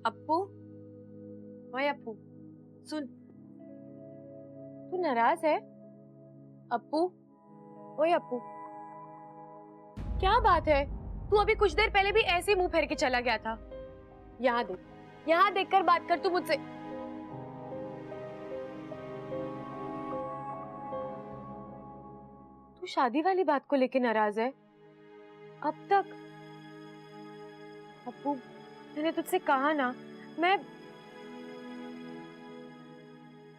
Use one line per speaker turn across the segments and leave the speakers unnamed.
अप्पू, ओए अप्पू, सुन। तू नाराज है? अप्पू, ओए अप्पू, क्या बात है? तू अभी कुछ देर पहले भी ऐसे मुंह फेर के चला गया था। यहाँ देख, यहाँ देखकर बात कर तू मुझसे। तू शादी वाली बात को लेके नाराज है? अब तक अप्पू, मैंने तुझसे कहा ना, मैं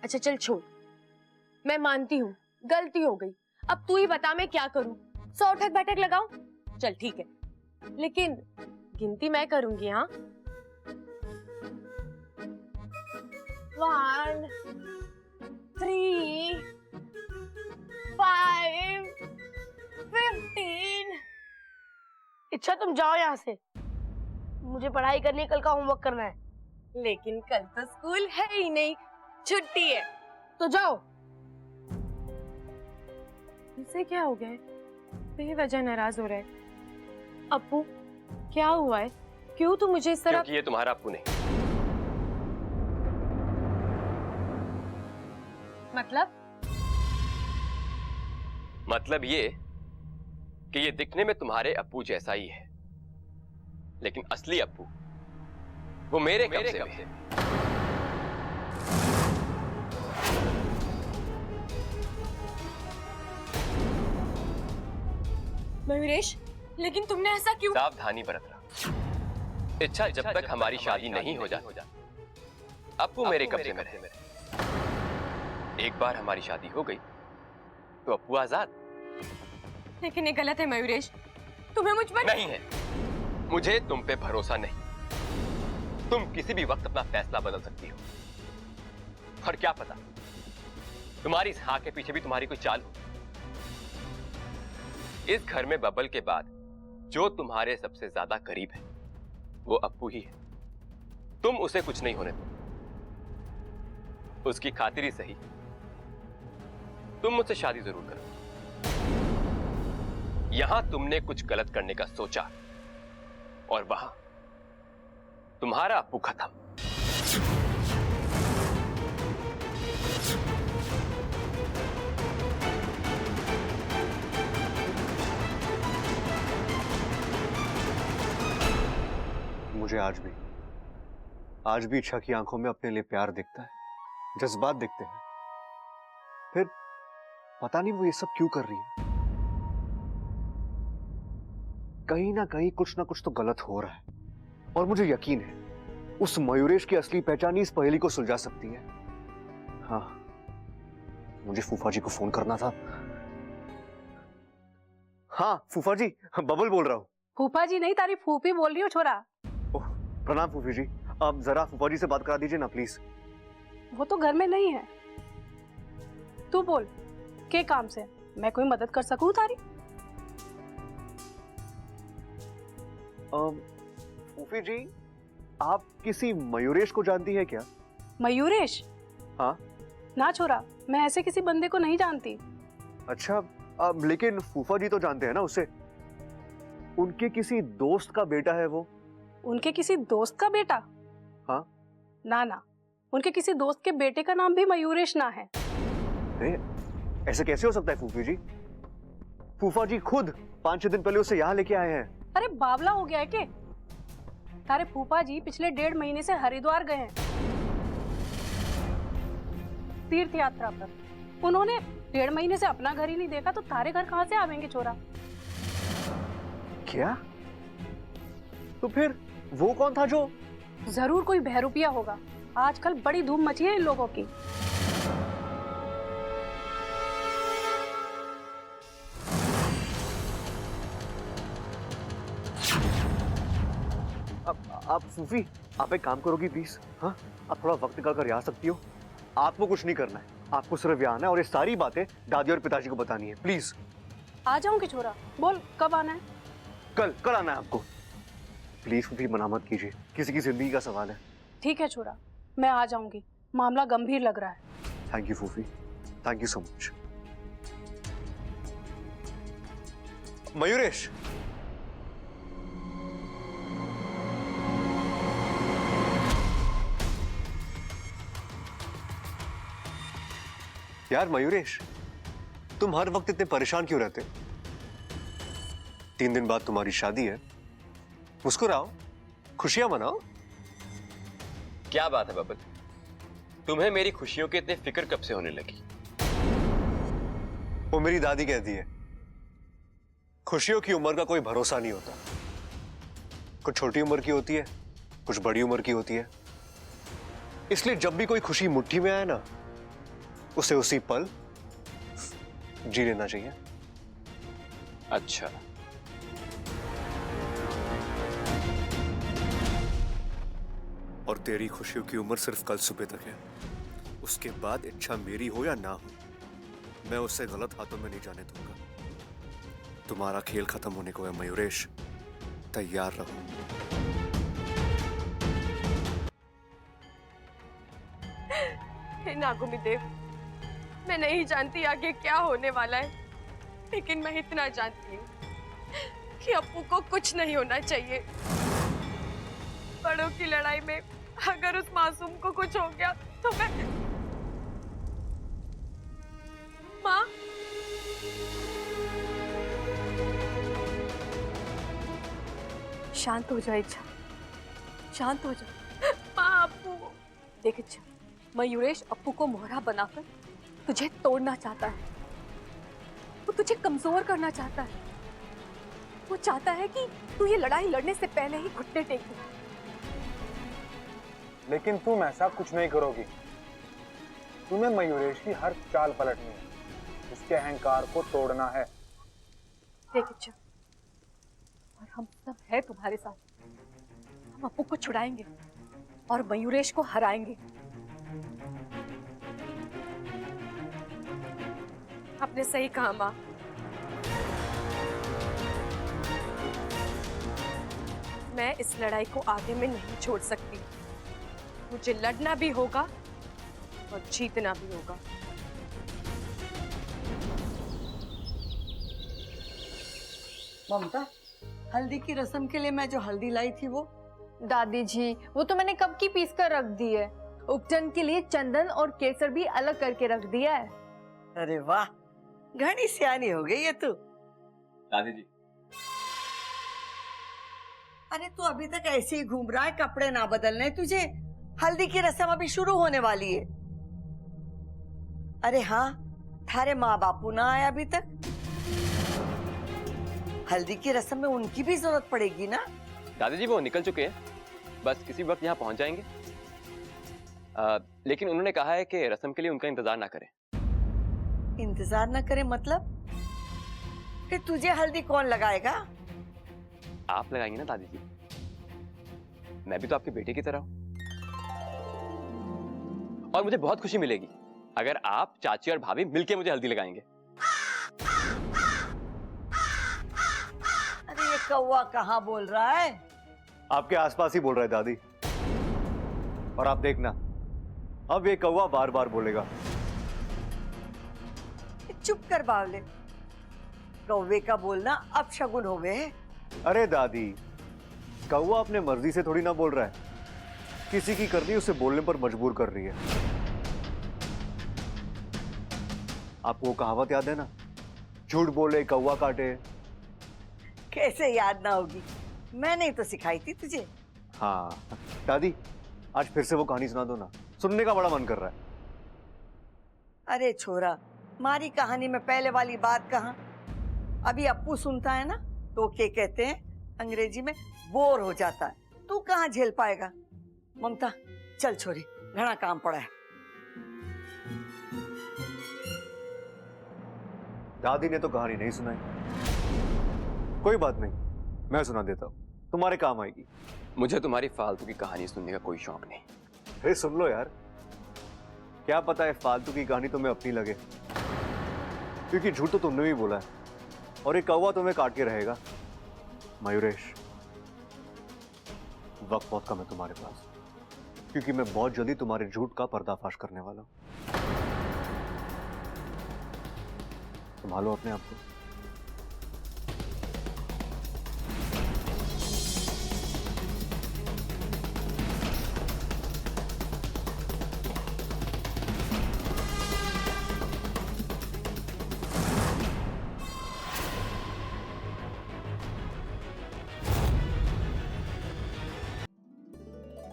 अच्छा चल छोड़, मैं मानती हूँ गलती हो गई। अब तू ही बता मैं क्या करूं? 100 उठक बैठक लगाऊं? चल ठीक है, लेकिन गिनती मैं करूंगी। हाँ, 1 3 5 15।
इच्छा तुम जाओ यहाँ से, मुझे पढ़ाई करनी है, कल का होमवर्क करना है।
लेकिन कल तो स्कूल है ही नहीं, छुट्टी है।
तो जाओ।
इसे क्या हो गया? बेवजह नाराज हो रहा है। अप्पू, क्या हुआ है? क्यों तू मुझे इस तरह?
क्योंकि ये तुम्हारा अप्पू नहीं। मतलब ये कि ये दिखने में तुम्हारे अप्पू जैसा ही है, लेकिन असली अप्पू वो मेरे कब्जे में है।
मयूरेश, लेकिन तुमने ऐसा क्यों?
सावधानी बरतना। इच्छा जब तक हमारी शादी नहीं हो जाती, अप्पू मेरे कब्जे में रहे। एक बार हमारी शादी हो गई तो अप्पू आजाद।
लेकिन ये गलत है मयूरेश, तुम्हें मुझ पर
नहीं है। मुझे तुम पे भरोसा नहीं। तुम किसी भी वक्त अपना फैसला बदल सकती हो, और क्या पता तुम्हारी इस हाँ के पीछे भी तुम्हारी कोई चाल हो। इस घर में बबल के बाद जो तुम्हारे सबसे ज्यादा करीब है वो अप्पू ही है। तुम उसे कुछ नहीं होने दो, उसकी खातिर ही सही तुम मुझसे शादी जरूर करो। यहां तुमने कुछ गलत करने का सोचा और वहां तुम्हारा अप्पू खत्म।
मुझे आज भी इच्छा की आंखों में अपने लिए प्यार दिखता है, जज्बात दिखते हैं। फिर पता नहीं वो ये सब क्यों कर रही है। कहीं ना कहीं कुछ ना कुछ तो गलत हो रहा है, और मुझे यकीन है उस मयूरेश की असली पहचान ही इस पहेली को सुलझा सकती है। हाँ, मुझे फूफा जी को फोन करना था। हाँ फूफा जी, बबल बोल रहा हूँ।
फूफा जी नहीं, तारी फूफी बोल रही हो छोरा।
ओह, प्रणाम फूफी जी। आप जरा फूफा जी से बात करा दीजिए ना प्लीज।
वो तो घर में नहीं है। तू बोल, के काम से मैं कोई मदद कर सकूं तारी?
फूफी जी, आप किसी मयूरेश को जानती है क्या?
मयूरेश?
हाँ।
ना छोरा, मैं ऐसे किसी बंदे को नहीं जानती।
अच्छा, लेकिन फूफा जी तो जानते हैं ना उसे। उनके किसी दोस्त का बेटा है वो।
उनके किसी दोस्त का बेटा?
हाँ।
ना ना, उनके किसी दोस्त के बेटे का नाम भी मयूरेश ना है।
ऐसे कैसे हो सकता है फूफी जी? फूफा जी खुद 5-6 दिन पहले उसे यहाँ लेके आए हैं।
अरे बावला हो गया है के? तारे फूफा जी पिछले 1.5 महीने से हरिद्वार गए हैं तीर्थ यात्रा पर। उन्होंने 1.5 महीने से अपना घर ही नहीं देखा, तो तारे घर कहां से आवेंगे छोरा?
क्या? तो फिर वो कौन था जो?
जरूर कोई बहरूपिया होगा। आजकल बड़ी धूम मची है इन लोगों की।
आप फूफी, आप एक काम करोगी प्लीज? हाँ, आप थोड़ा वक्त निकाल कर यहाँ आ सकती हो? आपको कुछ नहीं करना है, आपको सिर्फ यहाँ आना है और ये सारी बातें दादी और पिताजी को बतानी है। प्लीज
आ जाऊंगी छोरा, बोल कब आना है?
कल आना है आपको। प्लीज फूफी, मना मत कीजिए, किसी की जिंदगी का सवाल है।
ठीक है छोरा, मैं आ जाऊंगी। मामला गंभीर लग रहा है।
थैंक यू फूफी, thank you so much. Mayuresh, यार मयूरेश, तुम हर वक्त इतने परेशान क्यों रहते? 3 दिन बाद तुम्हारी शादी है, मुस्कुराओ, खुशियां मनाओ।
क्या बात है बबल, तुम्हें मेरी खुशियों की इतनी फिक्र कब से होने लगी?
वो मेरी दादी कहती है, खुशियों की उम्र का कोई भरोसा नहीं होता। कुछ छोटी उम्र की होती है, कुछ बड़ी उम्र की होती है। इसलिए जब भी कोई खुशी मुट्ठी में आए ना, उसे उसी पल जी लेना चाहिए।
अच्छा,
और तेरी खुशियों की उम्र सिर्फ कल सुबह तक है। उसके बाद इच्छा मेरी हो या ना हो, मैं उसे गलत हाथों में नहीं जाने दूंगा। तुम्हारा खेल खत्म होने को है मयूरेश, तैयार रहो।
हे नागुमी देव, मैं नहीं जानती आगे क्या होने वाला है, लेकिन मैं इतना जानती हूँ कि अप्पू को कुछ नहीं होना चाहिए। बड़ों की लड़ाई में अगर उस मासूम को कुछ हो गया तो मैं माँ,
शांत हो जा इच्छा, शांत हो जा।
माँ अप्पू।
देख इच्छा, मयूरेश अप्पू को मोहरा बनाकर तुझे तोड़ना चाहता है। वो तुझे कमजोर करना चाहता है। वो चाहता है कि तू ये लड़ाई लड़ने से पहले ही घुटने टेक दे।
लेकिन तुम ऐसा कुछ नहीं करोगी। तुम्हें मयूरेश की हर चाल पलटनी है, उसके अहंकार को तोड़ना है।
देख इच्छा, और हम सब है तुम्हारे साथ। हम अप्पू को छुड़ाएंगे और मयूरेश को हराएंगे।
आपने सही कहा माँ। मैं इस लड़ाई को आगे में नहीं छोड़ सकती। मुझे लड़ना भी होगा और जीतना भी होगा।
ममता, हल्दी की रस्म के लिए मैं जो हल्दी लाई थी वो
दादी जी, वो तो मैंने कब की पीस कर रख दी है। उपटन के लिए चंदन और केसर भी अलग करके रख दिया है।
अरे वाह, घनी सियानी हो गई है तू।
दादी जी,
अरे तू अभी तक ऐसे ही घूम रहा है, कपड़े ना बदलने तुझे। हल्दी की रस्म अभी शुरू होने वाली है। अरे हाँ, थारे माँ बापू ना आए अभी तक। हल्दी की रस्म में उनकी भी जरूरत पड़ेगी ना।
दादी जी वो निकल चुके हैं, बस किसी वक्त यहाँ पहुंच जाएंगे। लेकिन उन्होंने कहा है कि रस्म के लिए उनका इंतजार ना करें।
इंतजार न करे मतलब? फिर तुझे हल्दी कौन लगाएगा?
आप लगाएंगे ना दादी जी, मैं भी तो आपकी बेटी की तरह हूं। और मुझे बहुत खुशी मिलेगी अगर आप, चाची और भाभी मिलके मुझे हल्दी लगाएंगे।
अरे ये कौवा कहाँ बोल रहा है?
आपके आसपास ही बोल रहा है दादी। और आप देखना, अब ये कौवा बार बार बोलेगा।
चुप कर बावले, कौवे का बोलना अब शगुन हो गए।
अरे दादी, कौवा अपने मर्जी से थोड़ी ना बोल रहा है। किसी की करनी उसे बोलने पर मजबूर कर रही है। आपको वो कहावत याद है ना, झूठ बोले कौवा काटे।
कैसे याद ना होगी, मैंने ही तो सिखाई थी तुझे।
हाँ दादी, आज फिर से वो कहानी सुना दो ना, सुनने का बड़ा मन कर रहा है।
अरे छोरा, मारी कहानी में पहले वाली बात कहाँ? अभी अप्पू सुनता है ना तो क्या कहते हैं अंग्रेजी में, बोर हो जाता है। तू कहाँ झेल पाएगा? ममता चल छोरी, घना काम पड़ा है।
दादी ने तो कहानी नहीं सुनाई। कोई बात नहीं, मैं सुना देता हूँ, तुम्हारे काम आएगी।
मुझे तुम्हारी फालतू की कहानी सुनने का कोई शौक नहीं।
अरे सुन लो यार, क्या पता है फालतू की कहानी तुम्हें अपनी लगे, क्योंकि झूठ तो तुमने भी बोला है और एक कौवा तुम्हें काट के रहेगा। मयूरेश, वक्त बहुत कम है तुम्हारे पास, क्योंकि मैं बहुत जल्दी तुम्हारे झूठ का पर्दाफाश करने वाला हूं। संभालो अपने आप को।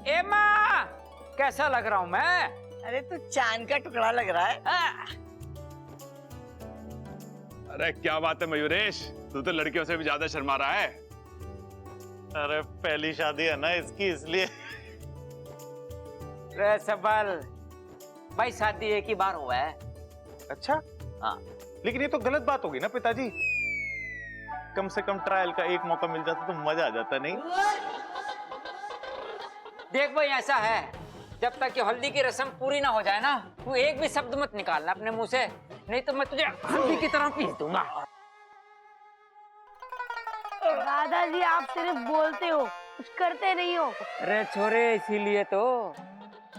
ए माँ, कैसा लग रहा हूँ मैं?
अरे तू चांद का टुकड़ा लग रहा है।
अरे क्या बात है मयूरेश, तू तो लड़कियों से भी ज्यादा शर्मा रहा है।
अरे पहली शादी है ना इसकी, इसलिए।
रे सबल, भाई शादी एक ही बार हुआ है।
अच्छा,
हाँ।
लेकिन ये तो गलत बात होगी ना पिताजी। कम से कम ट्रायल का एक मौका मिल जाता तो मजा आ जाता, नहीं?
देख भाई, ऐसा है, जब तक कि हल्दी की रस्म पूरी ना हो जाए ना, तू एक भी शब्द मत निकालना अपने मुंह से, नहीं तो मैं तुझे हल्दी की तरह पीस दूंगा।
दादाजी आप सिर्फ बोलते हो, कुछ करते नहीं हो।
अरे छोरे, इसीलिए तो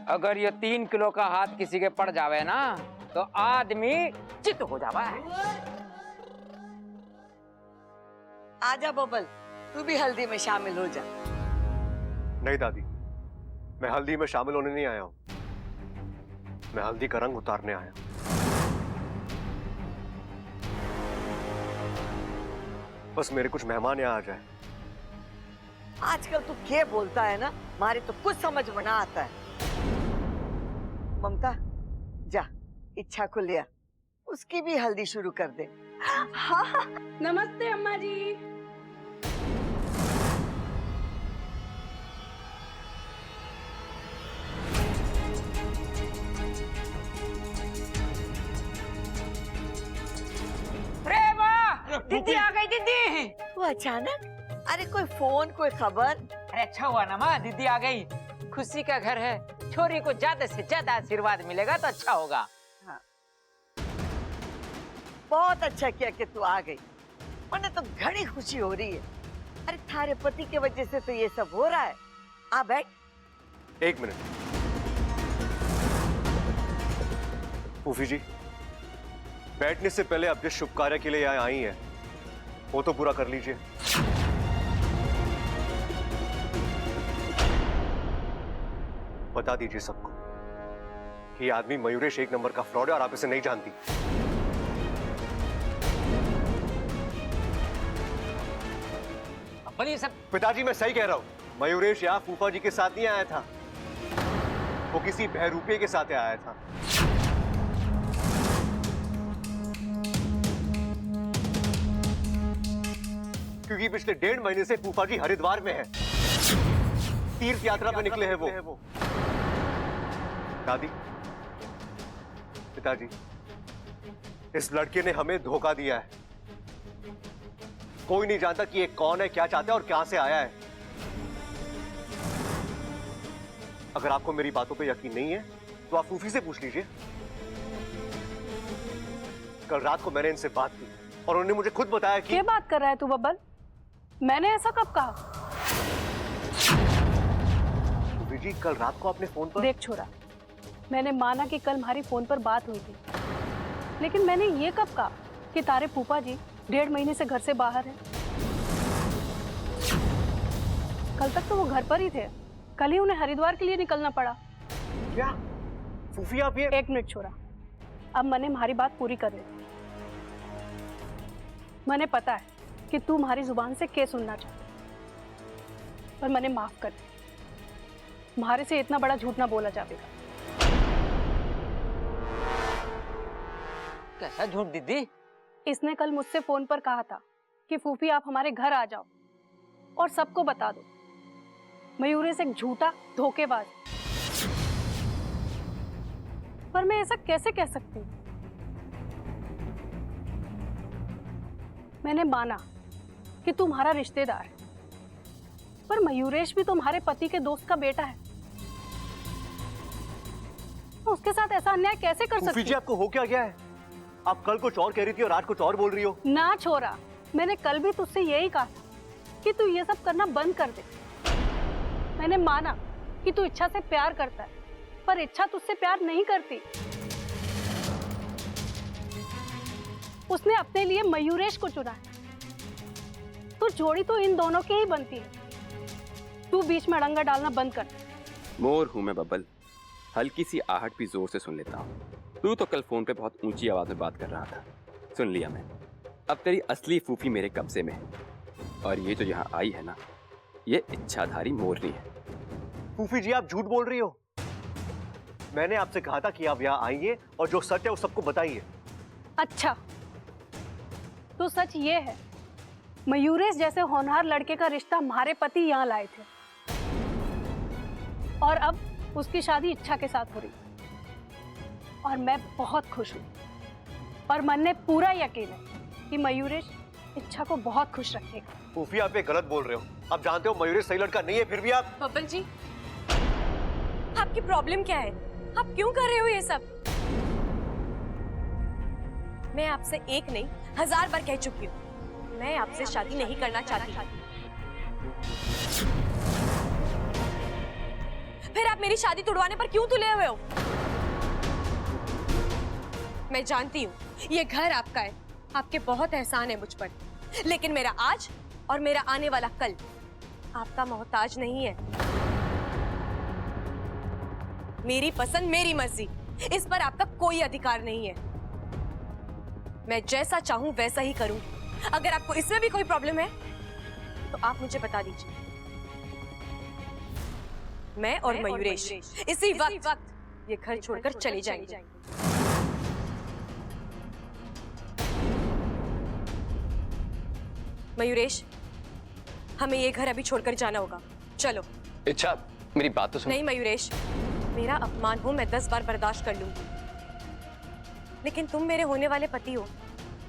अगर ये 3 किलो का हाथ किसी के पड़ जावे ना, तो आदमी चित हो जावा है।
आजा बबल, तू भी हल्दी में शामिल हो जा।
नहीं दादी, मैं हल्दी में शामिल होने नहीं आया हूं, मैं हल्दी का रंग उतारने आया हूं। बस मेरे कुछ मेहमान यहाँ आ जाए।
आजकल तू क्या बोलता है ना, मारे तो कुछ समझ में ना आता है। ममता, जा इच्छा को ले आ, उसकी भी हल्दी शुरू कर दे।
हाँ, नमस्ते अम्मा जी।
दीदी आ गई। दीदी
तू अचानक? अरे कोई फोन, कोई खबर?
अरे अच्छा हुआ ना माँ, दीदी आ गई। खुशी का घर है, छोरी को ज्यादा से ज्यादा आशीर्वाद मिलेगा तो अच्छा होगा।
हाँ। बहुत अच्छा किया कि तू आ गई, मुझे तो घनी खुशी हो रही है। अरे थारे पति के वजह से तो ये सब हो रहा है। आ बैठ।
एक मिनट फूफी जी, बैठने से पहले आप जिस शुभ कार्य के लिए यहाँ आई हैं, वो तो पूरा कर लीजिए। बता दीजिए सबको कि ये आदमी मयूरेश एक नंबर का फ्रॉड है और आप इसे नहीं जानती।
अब ये सब
पिताजी मैं सही कह रहा हूं, मयूरेश यहाँ फूफा जी के साथ नहीं आया था, वो किसी बहरूपे के साथ आया था। क्योंकि पिछले 1.5 महीने से फूफा जी हरिद्वार में है, तीर्थ यात्रा पर निकले हैं वो। दादी, पिताजी, इस लड़के ने हमें धोखा दिया है। कोई नहीं जानता कि ये कौन है, क्या चाहता है और कहां से आया है। अगर आपको मेरी बातों पे यकीन नहीं है तो आप फूफी से पूछ लीजिए। कल रात को मैंने इनसे बात की और उन्होंने मुझे खुद बताया कि
क्या बात कर रहा है तू बब्बल? मैंने ऐसा कब कहा?
फूफी जी, कल रात को आपने फोन पर
देख छोरा, मैंने माना कि कल हमारी फोन पर बात हुई थी, लेकिन मैंने ये कब कहा कि तारे फूफा जी 1.5 महीने से घर से बाहर हैं। कल तक तो वो घर पर ही थे, कल ही उन्हें हरिद्वार के लिए निकलना पड़ा।
क्या फूफी आप ये?
1 मिनट छोरा, अब मैंने हमारी बात पूरी कर ली। मैंने पता है कि तू हमारी जुबान से क्या सुनना चाहती, पर मैंने माफ कर दी। तुम्हारे से इतना बड़ा झूठ ना बोला जाएगा।
कैसा झूठ दीदी?
इसने कल मुझसे फोन पर कहा था कि फूफी आप हमारे घर आ जाओ और सबको बता दो मयूरेश एक झूठा धोखेबाज। पर मैं ऐसा कैसे कह सकती हूँ? मैंने माना कि तुम्हारा रिश्तेदार है, पर मयूरेश भी तुम्हारे पति के दोस्त का बेटा है। उसके साथ ऐसा अन्याय कैसे कर सकती?
फूफी जी, आपको हो क्या गया है? आप कल कुछ और कह रही थी और आज कुछ और बोल रही हो।
ना छोरा, मैंने कल भी तुझसे यही कहा था कि तू ये सब करना बंद कर दे। मैंने माना कि तू इच्छा से प्यार करता है, पर इच्छा तुझसे प्यार नहीं करती। उसने अपने लिए मयूरेश को चुना है, तो जोड़ी तो इन दोनों की ही बनती है। तू बीच में अड़ंगा डालना बंद कर।
मोर हूं मैं बब्बल, हल्की सी आहट भी जोर से सुन लेता हूँ। तू तो कल फोन पे बहुत ऊंची आवाज में बात कर रहा था, सुन लिया मैं। अब तेरी असली फूफी मेरे कब्जे में है, और ये जो यहाँ आई है ना, ये इच्छाधारी मोरनी है।
फूफी जी, आप झूठ बोल रही हो। मैंने आपसे कहा था कि आप यहाँ आइए और जो सच है वो सबको बताइए।
अच्छा, तो सच ये है मयूरेश जैसे होनहार लड़के का रिश्ता हमारे पति यहाँ लाए थे और अब उसकी शादी इच्छा के साथ हो रही है और मैं बहुत खुश हूँ और मन में पूरा यकीन है कि मयूरेश इच्छा को बहुत खुश रखेगा।
फूफी, आप ये गलत बोल रहे हो। आप जानते हो मयूरेश सही लड़का नहीं है, फिर भी आप।
बब्बल जी, आपकी प्रॉब्लम क्या है? आप क्यों कर रहे हो ये सब? मैं आपसे एक नहीं 1000 बार कह चुकी हूँ, मैं आपसे शादी नहीं करना चाहती। फिर आप मेरी शादी तुड़वाने पर क्यों तुले हुए हो? मैं जानती हूँ ये घर आपका है, आपके बहुत एहसान है मुझ पर, लेकिन मेरा आज और मेरा आने वाला कल आपका मोहताज नहीं है। मेरी पसंद, मेरी मर्जी, इस पर आपका कोई अधिकार नहीं है। मैं जैसा चाहूं वैसा ही करूं। अगर आपको इसमें भी कोई प्रॉब्लम है तो आप मुझे बता दीजिए। मैं और मयूरेश इसी वक्त ये घर छोड़कर चले जाएंगे। मयूरेश, हमें ये घर अभी छोड़कर जाना होगा, चलो।
इच्छा, मेरी बात तो सुन।
नहीं मयूरेश, मेरा अपमान हो मैं 10 बार बर्दाश्त कर लूंगी, लेकिन तुम मेरे होने वाले पति हो,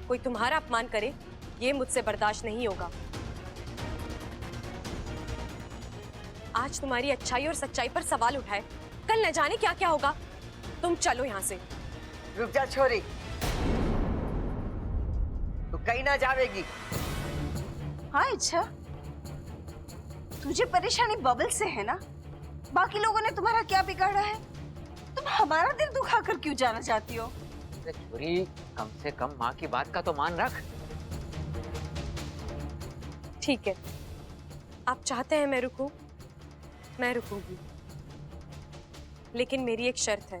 कोई तुम्हारा अपमान करे ये मुझसे बर्दाश्त नहीं होगा। आज तुम्हारी अच्छाई और सच्चाई पर सवाल उठाए, कल न जाने क्या क्या होगा। तुम चलो यहाँ से।
रुक जा छोरी, तू कहीं ना जावेगी।
हाँ इच्छा, तुझे परेशानी बबल से है ना? बाकी लोगों ने तुम्हारा क्या बिगाड़ा है? तुम हमारा दिल दुखाकर क्यों जाना चाहती हो?
अरे छोरी, कम से कम माँ की बात का तो मान रख।
ठीक है, आप चाहते हैं मैं रुकूं, मैं रुकूंगी, लेकिन मेरी एक शर्त है।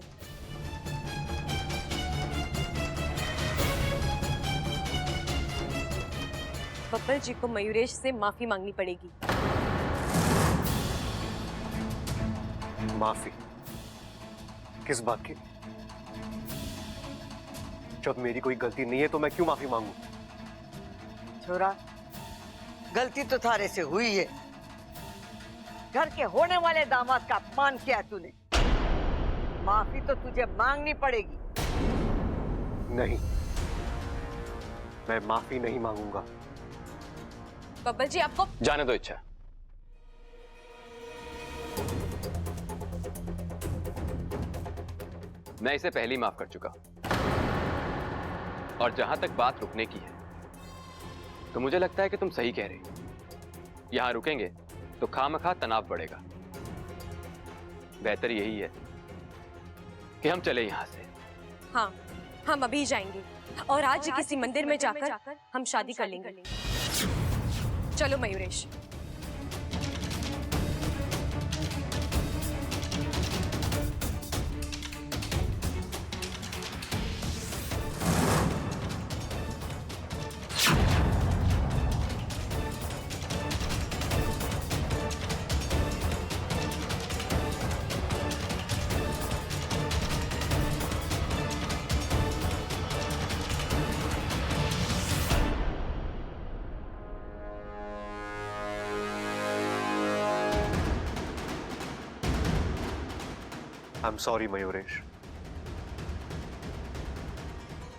बब्बल जी को मयूरेश से माफी मांगनी पड़ेगी।
माफी? किस बात की? जब मेरी कोई गलती नहीं है तो मैं क्यों माफी मांगू?
छोरा, गलती तो थारे से हुई है। घर के होने वाले दामाद का अपमान किया तूने, माफी तो तुझे मांगनी पड़ेगी।
नहीं, मैं माफी नहीं मांगूंगा।
बब्बल जी, आपको
जाने दो इच्छा। मैं इसे पहले ही माफ कर चुका हूं। और जहां तक बात रुकने की है, तो मुझे लगता है कि तुम सही कह रही हो। यहां रुकेंगे तो खामखा तनाव बढ़ेगा। बेहतर यही है कि हम चले यहां से।
हाँ, हम अभी जाएंगे और आज किसी मंदिर में जाकर हम शादी कर लेंगे। चलो मयूरेश।
I'm sorry मयूरेश,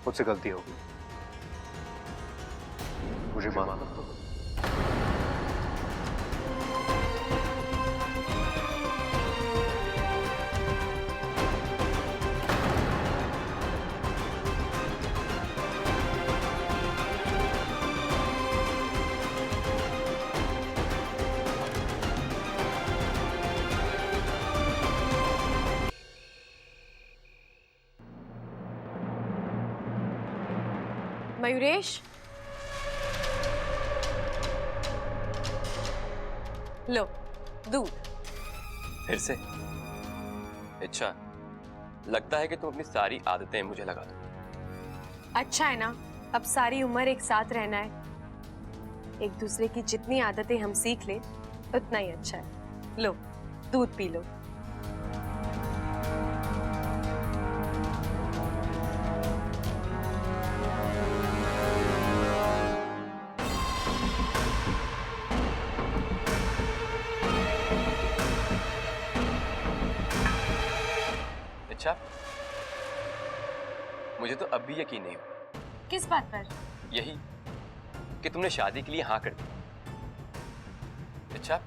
मुझसे गलती हो गई, मुझे माफ कर दो।
मयूरेश, लो दूध।
फिर से? अच्छा, लगता है कि तुम अपनी सारी आदतें मुझे लगा दो।
अच्छा है ना, अब सारी उम्र एक साथ रहना है। एक दूसरे की जितनी आदतें हम सीख ले उतना ही अच्छा है। लो
दूध पी लो।
अच्छा, मुझे तो अब भी यकीन नहीं हुआ।
किस बात पर?
यही कि तुमने शादी के लिए हाँ कर दी। अच्छा,